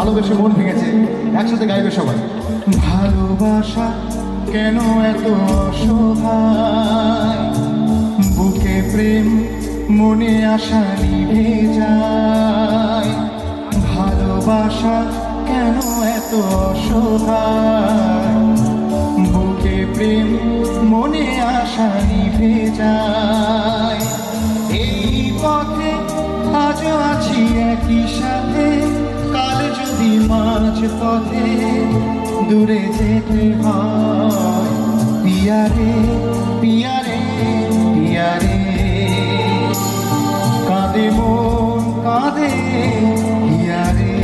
ভালোবেসে মন ভেঙেছে, একসাথে গাইবে সবাই। ভালোবাসা কেন এত অসহায়, বুকে প্রেম মনে আশা নিভে যায়। ভালোবাসা কেন এত অসহায়, বুকে প্রেম মনে আশা নিভে যায়। এই পথে আজও আছি একই সাথে, কাল যদি মাঝ পথে দূরে যেতে হয়। পিয়ারে পিয়ারে পিয়ারে, কাঁদে মন কাঁদে পিয়ারে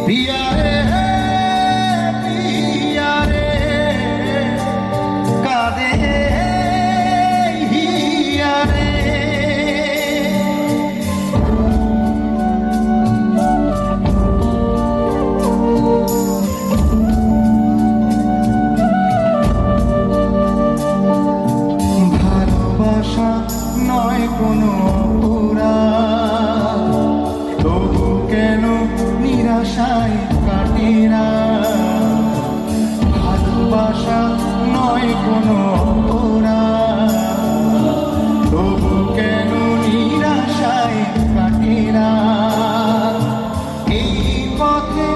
পিয়ারে পিয়ারে, কাঁদে হিয়ারে। ভালোবাসা নয় কোনো অপরাধ, তবু কেন নিরাশায় কাটে না। ভালোবাসা নয় কোনো অপরাধ, তবু কেন নিরাশায় কাটে না। এই পথে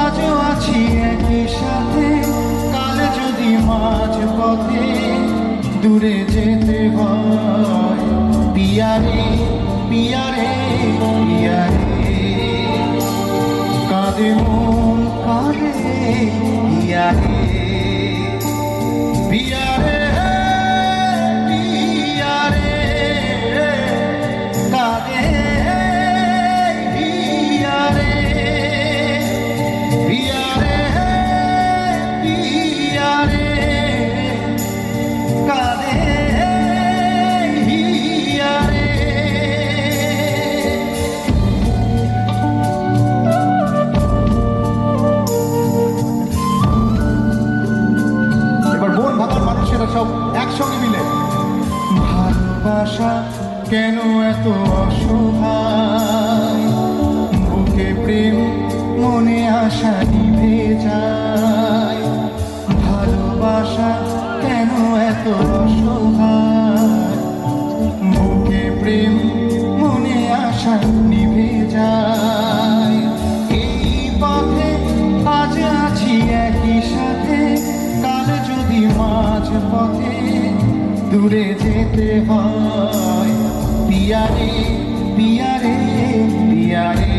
আজও আছি একই সাথে, কাল যদি মাঝ পথে দূরে যেতে হয়। পিয়ারে পিয়ারে পিয়ারে, কাঁদে মন কাঁদে পিয়ারে পিয়ারে পিয়ারে, কাঁদে পিয়ারে পিয়ারে পিয়ারে, কাঁদে হিয়ারে। এবার মন ভাঙার মানুষেরা সব একসঙ্গে মিলে। ভালোবাসা কেন এত অসহায়, বুকে প্রেম মনে আশা নিভে যায়। ভালোবাসা কেন এত অসহায়, বুকে প্রেম মনে আশা নিভে যায়। এই পথে আজ আছি একই সাথে, কাল যদি মাঝ পথে দূরে যেতে হয়। পিয়ারে পিয়ারে পিয়ারে।